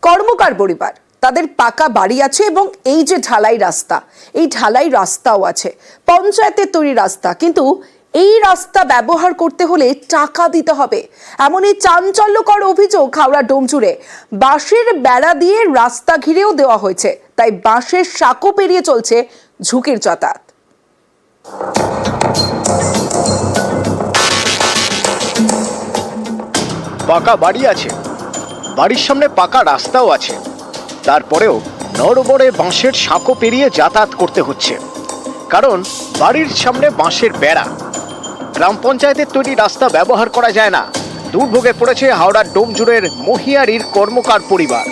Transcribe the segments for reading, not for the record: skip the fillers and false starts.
কর্মকার পরিবার, তাদের পাকা বাড়ি আছে এবং এই যে ঢালাই রাস্তা, এই ঢালাই রাস্তাও আছে, পঞ্চায়েতের তৈরি রাস্তা, কিন্তু এই রাস্তা ব্যবহার করতে হলে টাকা দিতে হবে। এমনই চাঞ্চল্যকর অভিযোগ হাওড়া ডোমজুড়ে। বাঁশের বেড়া দিয়ে রাস্তা ঘিরেও দেওয়া হয়েছে, তাই বাঁশের সাঁকো পেরিয়ে চলছে ঝুঁকির যাতায়াত। পাকা বাড়ি আছে, বাড়ির সামনে পাকা রাস্তাও আছে, তারপরেও নড়বড়ে বাঁশের সাঁকো পেরিয়ে যাতায়াত করতে হচ্ছে, কারণ বাড়ির সামনে বাঁশের বেড়া। গ্রাম পঞ্চায়েতের তৈরি রাস্তা ব্যবহার করা যায় না। দুর্ভোগে পড়েছে হাওড়ার ডোমজুড়ের মহিয়ারির কর্মকার পরিবার।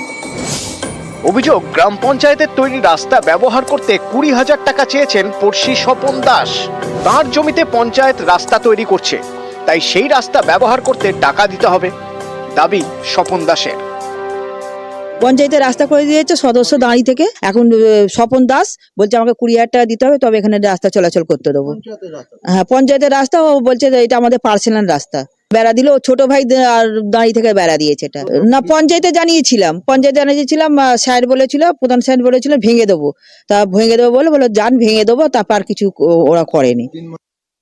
অভিযোগ, গ্রাম পঞ্চায়েতের তৈরি রাস্তা ব্যবহার করতে 20,000 টাকা চেয়েছেন পড়শি স্বপন দাস। তাঁর জমিতে পঞ্চায়েত রাস্তা তৈরি করছে, তাই সেই রাস্তা ব্যবহার করতে টাকা দিতে হবে, দাবি স্বপন দাসের। পঞ্চায়েতের রাস্তা করে দিয়েছে সদস্য দাঁড়ি থেকে। এখন স্বপন দাস বলছে আমাকে 20,000 টাকা দিতে হবে, তবে এখানে রাস্তা চলাচল করতে দেবো। হ্যাঁ, পঞ্চায়েতের রাস্তা। ও বলছে এটা আমাদের পার্সোনাল রাস্তা। বেড়া দিল, ছোট ভাই আর দাঁড়ি থেকে বেড়া দিয়েছে। এটা না, পঞ্চায়েতে জানিয়েছিলাম, স্যার বলেছিল, প্রধান স্যার বলেছিল ভেঙে দেবো। তা ভেঙে দেবো বলে যান ভেঙে দেবো, তারপর আর কিছু ওরা করেনি।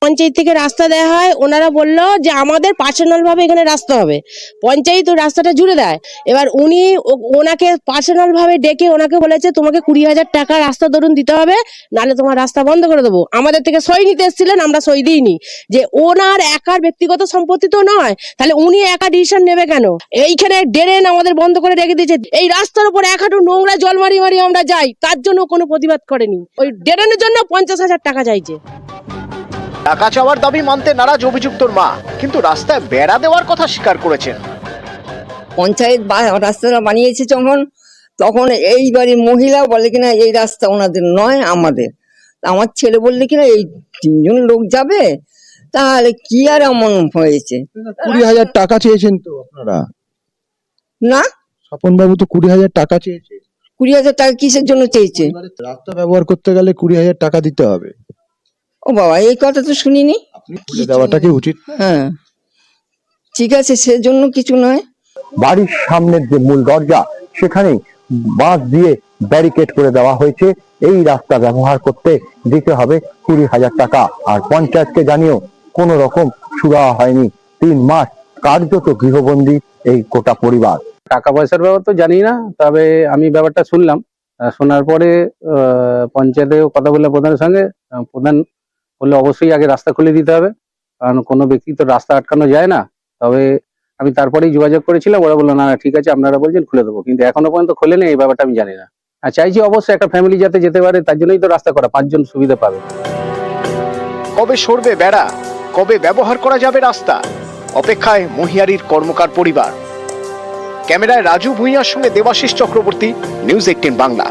পঞ্চায়েত থেকে রাস্তা দেওয়া হয়, ওনারা বললো যে আমাদের পার্সোনাল ভাবে এখানে রাস্তা হবে। পঞ্চায়েত রাস্তাটা জুড়ে দেয়। এবার উনি ওনাকে পার্সোনাল ভাবে ডেকে ওনাকে বলেছে তোমাকে 20,000 টাকা রাস্তা ধরুন দিতে হবে, নাহলে তোমার রাস্তা বন্ধ করে দেবো। আমাদের থেকে সই নিতে এসেছিলেন, আমরা সই দিইনি। যে ওনার একার ব্যক্তিগত সম্পত্তি তো নয়, তাহলে উনি একা ডিসিশন নেবে কেন? এইখানে ড্রেন আমাদের বন্ধ করে রেখে দিয়েছে। এই রাস্তার উপর এক হাঁটু নোংরা জল মারি মারি আমরা যাই, তার জন্য কোনো প্রতিবাদ করেনি। ওই ড্রেনের জন্য 50,000 টাকা চাইছে। টাকা চাওয়ার দাবি মানতে নারাজ অভিযুক্তর মা, কিন্তু রাস্তায় বেড়া দেওয়ার কথা স্বীকার করেছেন। পঞ্চায়েত রাস্তাটা বানিয়েছে যখন, তখন এই বাড়ির মহিলা বলে কিনা এই রাস্তা ওনাদের নয়, আমাদের। আমার ছেলে বললে কিনা এই 3জন লোক যাবে, তাহলে কি আর এমন হয়েছে? 20,000 টাকা চেয়েছেন তো আপনারা? না, স্বপন বাবু তো 20,000 টাকা চেয়েছে। 20,000 টাকা কিসের জন্য চেয়েছে? রাস্তা ব্যবহার করতে গেলে 20,000 টাকা দিতে হবে। ও বাবা, এই কথা তো শুনিনি। দেওয়াটা কি উচিত? হ্যাঁ, ঠিক আছে, সেজন্য কিছু নয়। বাড়ির সামনের যে মূল দরজা, সেখানে বাঁশ দিয়ে ব্যারিকেড করে দেওয়া হয়েছে। এই রাস্তা ব্যবহার করতে দিতে হবে 20,000 টাকা। আর পঞ্চায়েতকে জানিয়েও কোনো রকম সুরাহা হয়নি। 3 মাস কার্যত গৃহবন্দী এই গোটা পরিবার। টাকা পয়সার ব্যাপার তো জানি না, তবে আমি ব্যাপারটা শুনলাম। শোনার পরে পঞ্চায়েতেও কথা বললাম প্রধানের সঙ্গে। প্রধান বললে অবশ্যই আগে রাস্তা খুলে দিতে হবে, কারণ কোনো ব্যক্তি তো রাস্তা আটকানো যায় না। তবে আমি তারপরেই যোগাযোগ করেছিলাম, ওরা বললো না ঠিক আছে, আপনারা বলছেন খুলে দেবো, কিন্তু এখনো পর্যন্ত খোলেনি। এই ব্যাপারটা আমি জানি না। আর চাইছি অবশ্যই একটা ফ্যামিলি যাতে যেতে পারে, তার জন্যই তো রাস্তা করা, 5 জন সুবিধা পাবে। কবে সরবে বেড়া, কবে ব্যবহার করা যাবে রাস্তা, অপেক্ষায় মহিয়ারির কর্মকার পরিবার। ক্যামেরায় রাজু ভূঁইয়ার সঙ্গে দেবাশিস চক্রবর্তী, নিউজ 18 বাংলা।